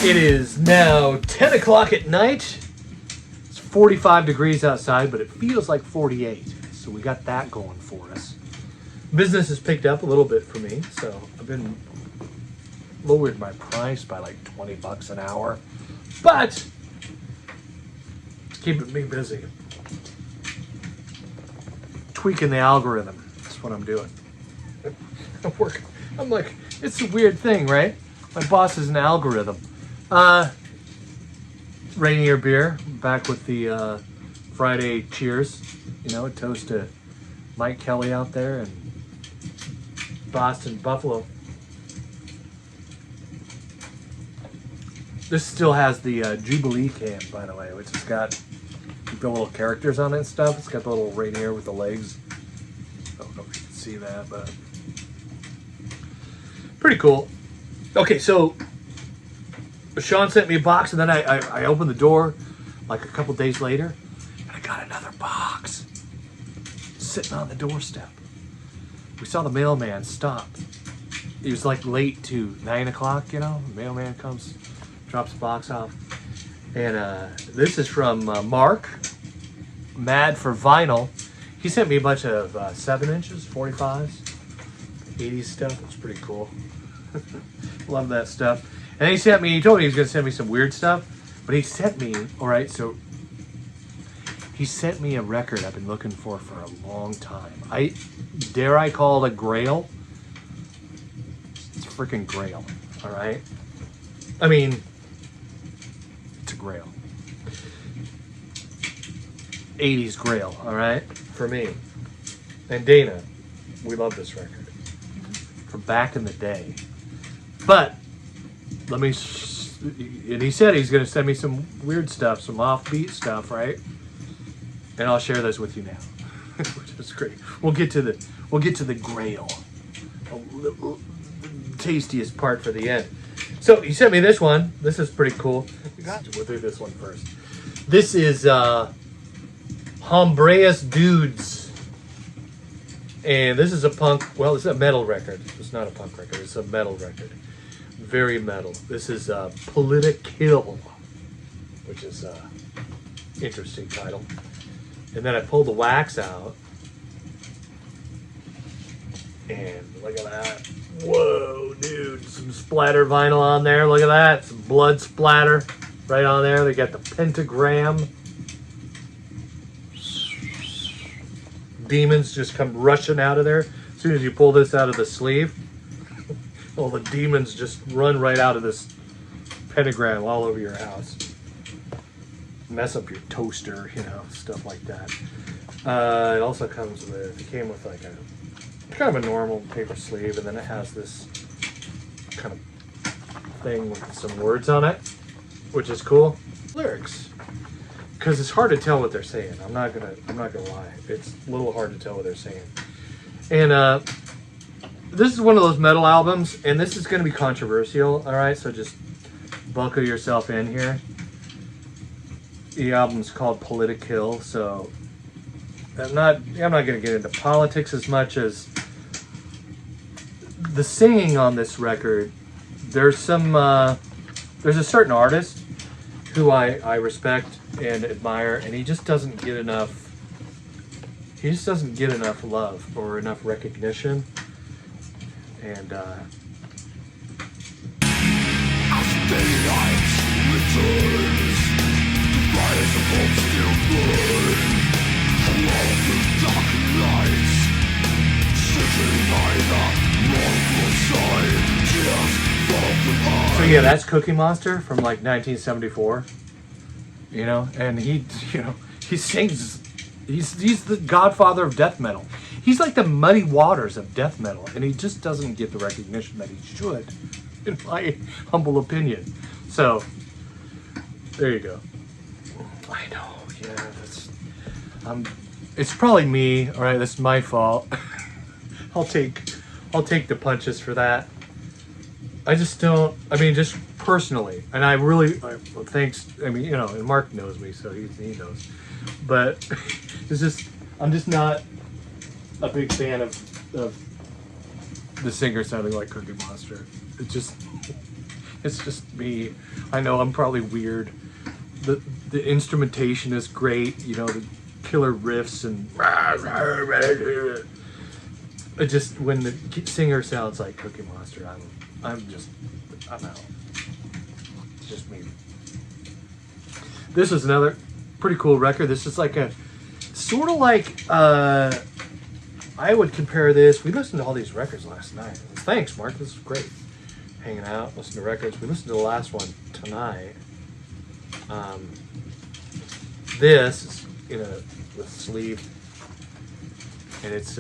It is now 10 o'clock at night. It's 45 degrees outside, but it feels like 48. So we got that going for us. Business has picked up a little bit for me, so I've been lowered my price by like 20 bucks an hour. But it's keeping me busy. Tweaking the algorithm. That's what I'm doing. I'm like, it's a weird thing, right? My boss is an algorithm. Rainier beer, back with the Friday cheers. You know, a toast to Mike Kelly out there and Boston Buffalo. This still has the Jubilee can, by the way, which has got the little characters on it and stuff. It's got the little Rainier with the legs. I don't know if you can see that, but pretty cool. Okay, so Shaun sent me a box, and then I opened the door like a couple days later, and I got another box sitting on the doorstep. We saw the mailman stop. He was like late to 9 o'clock, you know. The mailman comes, drops the box off. And this is from Mark, Mad for Vinyl. He sent me a bunch of 7 inches, 45s, 80s stuff. It's pretty cool. Love that stuff. And he told me he was going to send me some weird stuff, but he sent me, all right, so he sent me a record I've been looking for a long time. Dare I call it a GRAIL? It's freaking GRAIL, all right? I mean, it's a GRAIL. 80's GRAIL, all right, for me. And Dana, we love this record from back in the day. But and he said he's going to send me some weird stuff, some offbeat stuff, right? And I'll share those with you now, which is great. We'll get to the GRAIL, the tastiest part for the end. So he sent me this one. This is pretty cool. We'll do this one first. This is Hombreus Dudes, and this is a punk. Well, it's a metal record. It's not a punk record. It's a metal record. Very metal. This is Politikill, which is interesting title. And then I pulled the wax out, and look at that. Whoa, dude, some splatter vinyl on there. Look at that, some blood splatter right on there. They got the pentagram. Demons just come rushing out of there. As soon as you pull this out of the sleeve, all the demons just run right out of this pentagram all over your house. Mess up your toaster, you know, stuff like that. It also came with like a kind of a normal paper sleeve, and then it has this kind of thing with some words on it, which is cool. Lyrics, because it's hard to tell what they're saying. I'm not gonna lie. It's a little hard to tell what they're saying. And this is one of those metal albums, and this is going to be controversial, all right? So just buckle yourself in here. The album's called Politikill, so I'm not going to get into politics as much as the singing on this record. There's a certain artist who I respect and admire, and he just doesn't get enough love or enough recognition. And so yeah, that's Cookie Monster from like 1974. You know, and he sings. He's the godfather of death metal. He's like the Muddy Waters of death metal, and he just doesn't get the recognition that he should, in my humble opinion. So, there you go. I know, yeah, it's probably me, all right, that's my fault. I'll take the punches for that. I just don't, just personally, and and Mark knows me, so he knows, but I'm just not a big fan of the singer sounding like Cookie Monster. It just It's just me. I know I'm probably weird. The instrumentation is great, you know, the killer riffs and it just, when the singer sounds like Cookie Monster, I'm out. It's just me. This is another pretty cool record. This is like a sort of like I would compare this. We listened to all these records last night. Thanks, Mark. This is great. Hanging out, listening to records. We listened to the last one tonight. This is in a with sleeve, and it's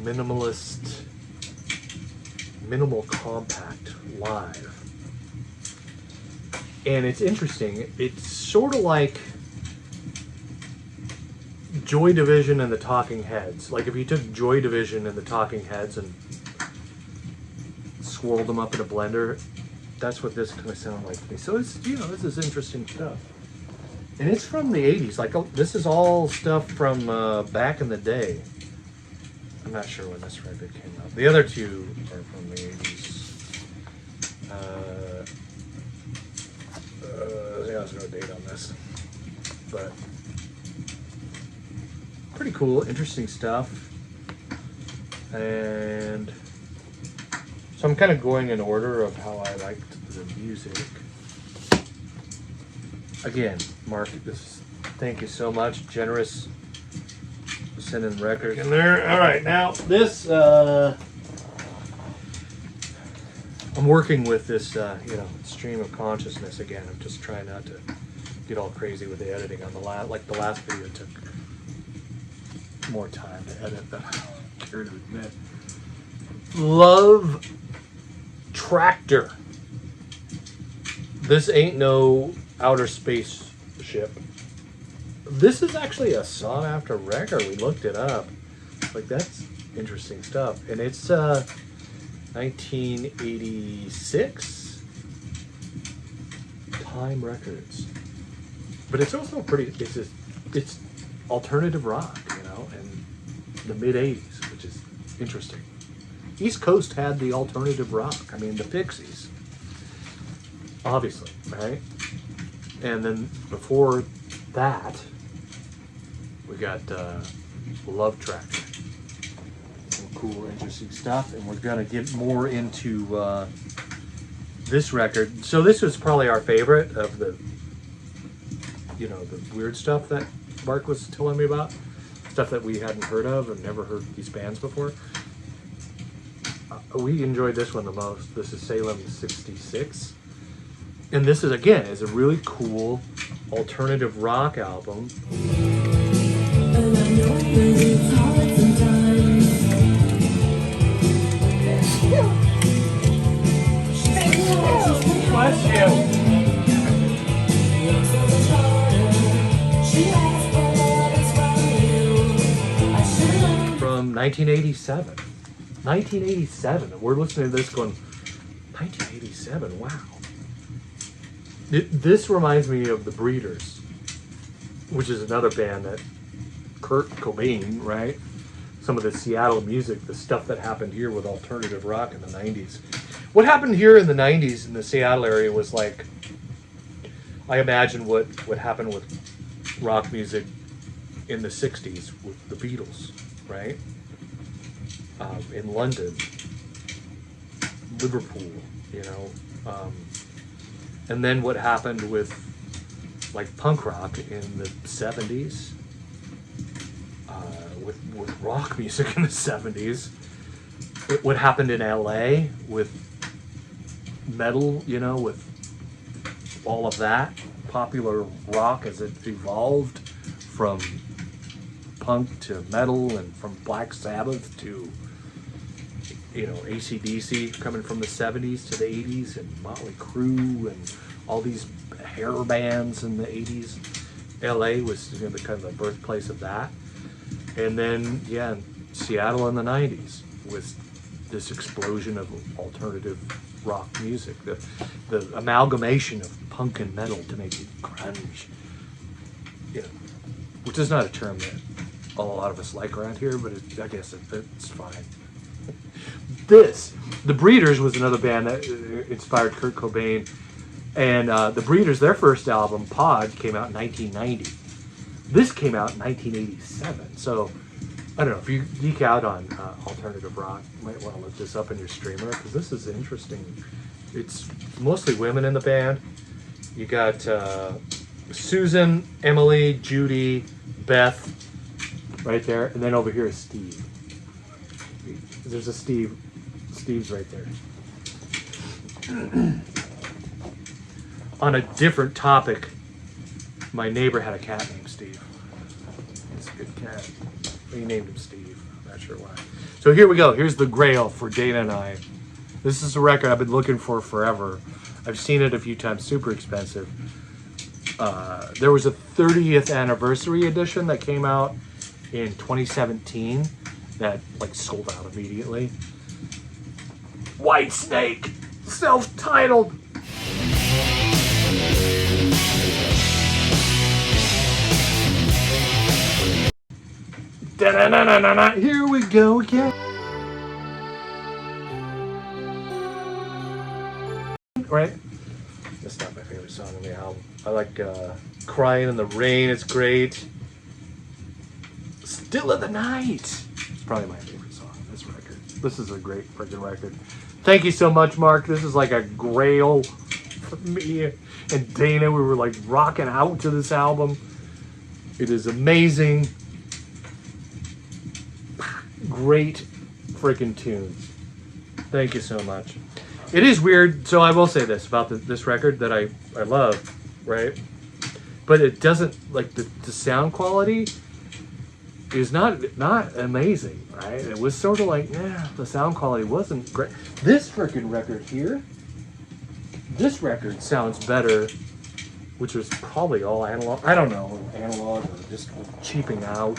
minimal compact live. And it's interesting. It's sort of like Joy Division and the Talking Heads. Like if you took Joy Division and the Talking Heads and swirled them up in a blender, that's what this kind of sounded like to me. So it's, you know, this is interesting stuff. And it's from the 80s. Like, this is all stuff from back in the day. I'm not sure when this record came out. The other two are from the 80s. Yeah, there's no date on this. But pretty cool, interesting stuff. And so I'm kind of going in order of how I liked the music. Again, Mark, thank you so much. Generous sending records in there. All right, now this, I'm working with this, you know, stream of consciousness again. I'm just trying not to get all crazy with the editing on the last, like the last video took more time to edit than I care to admit. Love Tractor. This ain't no outer space ship. This is actually a sought after record. We looked it up. Like, that's interesting stuff. And it's 1986 Time Records. But it's also pretty, it's alternative rock, you know, and the mid 80s, which is interesting. East Coast had the alternative rock. I mean, the Pixies, obviously, right? And then before that, we got Love Tractor. Some cool, interesting stuff. And we're going to get more into this record. So this was probably our favorite of the, you know, the weird stuff that Mark was telling me about. Stuff that we hadn't heard of and never heard these bands before. We enjoyed this one the most. This is Salem 66. And this is, again, is a really cool alternative rock album. Bless you. From 1987. 1987. And we're listening to this going, 1987, wow. This reminds me of the Breeders, which is another band that Kurt Cobain, right? Some of the Seattle music, the stuff that happened here with alternative rock in the 90s. What happened here in the 90s in the Seattle area was like, I imagine what happened with rock music in the 60s with the Beatles, right? In London, Liverpool, you know. And then what happened with like punk rock in the 70s, with rock music in the 70s, what happened in LA with metal, you know, with all of that popular rock as it evolved from punk to metal and from Black Sabbath to, you know, AC/DC coming from the 70s to the 80s, and Motley Crue and all these hair bands in the 80s. LA was, you know, the kind of the birthplace of that. And then, yeah, Seattle in the 90s with this explosion of alternative rock music, the amalgamation of punk and metal to make it grunge, you know, which is not a term that a lot of us like around here, but I guess it's fine. this. The Breeders was another band that inspired Kurt Cobain. And the Breeders, their first album, Pod, came out in 1990. This came out in 1987. So, I don't know, if you geek out on alternative rock, you might want to look this up in your streamer, because this is interesting. It's mostly women in the band. You got Susan, Emily, Judy, Beth, right there. And then over here is Steve. There's a Steve. Steve's right there. On a different topic, my neighbor had a cat named Steve. It's a good cat. He named him Steve. I'm not sure why. So here we go. Here's the Grail for Dana and I. This is a record I've been looking for forever. I've seen it a few times. Super expensive. There was a 30th anniversary edition that came out in 2017 that like sold out immediately. Whitesnake, self-titled. Da-na-na-na-na-na. Here we go again. Right? That's not my favorite song on the album. I like Crying in the Rain. It's great. Still of the Night. It's probably my favorite song on this record. This is a great freaking record. Thank you so much, Mark. This is like a grail for me and Dana. We were like rocking out to this album. It is amazing. Great freaking tunes. Thank you so much. It is weird, so I will say this about this record that I love, right? But it doesn't, like, the sound quality is not amazing, right? It was sort of like, the sound quality wasn't great. This freaking record here, this record sounds better, which was probably all analog. I don't know, analog or just cheaping out.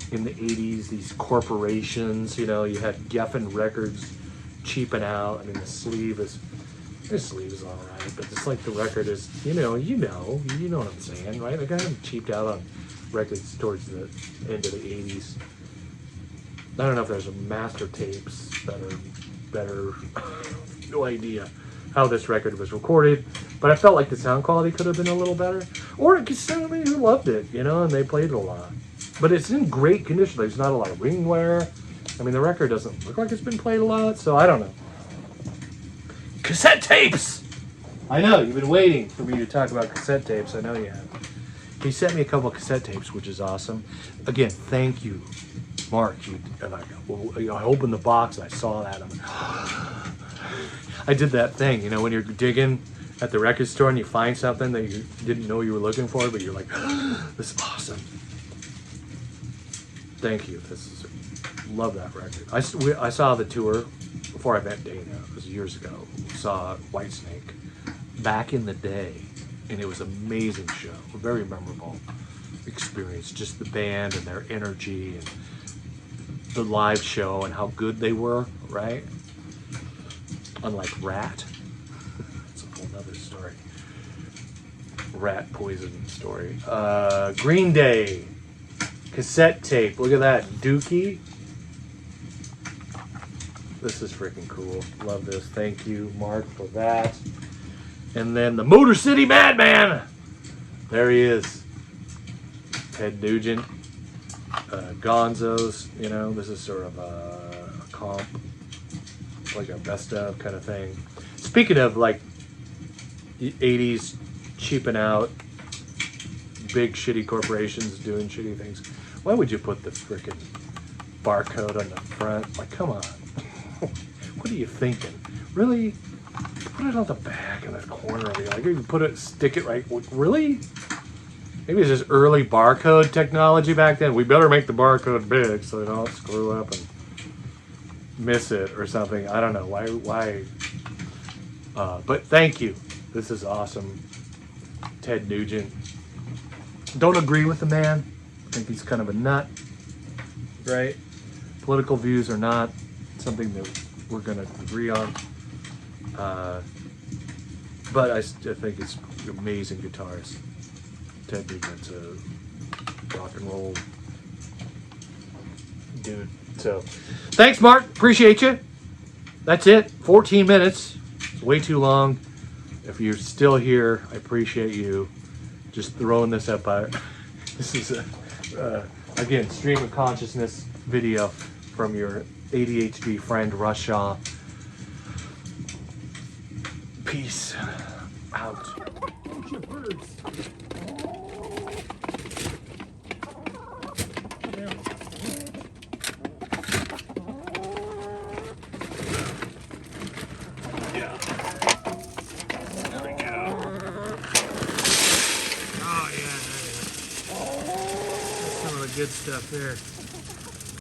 In the 80s, these corporations, you know, you had Geffen Records cheaping out. I mean, this sleeve is all right, but it's like the record is, you know what I'm saying, right? Like I got cheaped out on records towards the end of the 80s. I don't know if there's a master tapes that are better. No idea how this record was recorded, but I felt like the sound quality could have been a little better. Or somebody who loved it, you know, and they played it a lot. But it's in great condition. There's not a lot of ring wear. I mean, the record doesn't look like it's been played a lot, so I don't know. Cassette tapes! I know, you've been waiting for me to talk about cassette tapes. I know you have. He sent me a couple of cassette tapes, which is awesome. Again, thank you, Mark. I opened the box and I saw that. I'm like, I did that thing, you know, when you're digging at the record store and you find something that you didn't know you were looking for, but you're like, this is awesome. Thank you. Love that record. I saw the tour before I met Dana. It was years ago. We saw Whitesnake back in the day, and it was an amazing show. A very memorable experience. Just the band and their energy and the live show and how good they were, right? Unlike Rat. It's a whole other story. Rat poison story. Green Day. Cassette tape. Look at that. Dookie. This is freaking cool. Love this. Thank you, Mark, for that. And then the Motor City Madman. There he is. Ted Nugent. Gonzo's. You know, this is sort of a comp. Like a best of kind of thing. Speaking of like the 80s cheaping out, big shitty corporations doing shitty things. Why would you put the freaking barcode on the front? Like, come on. What are you thinking? Really? Put it on the back in the corner of you. Like, you can put it, stick it right. Really? Maybe it's just early barcode technology back then. We better make the barcode big so they don't screw up and miss it or something. I don't know. Why? But thank you. This is awesome. Ted Nugent. Don't agree with the man. I think he's kind of a nut, right? Political views are not something that we're going to agree on. But I think it's amazing guitarist. Ted Nugent's a rock and roll dude. So, thanks, Mark. Appreciate you. that's it. 14 minutes. It's way too long. If you're still here, I appreciate you just throwing this up. This is a again, stream of consciousness video from your ADHD friend Russ Shaw. Peace out. Good stuff there.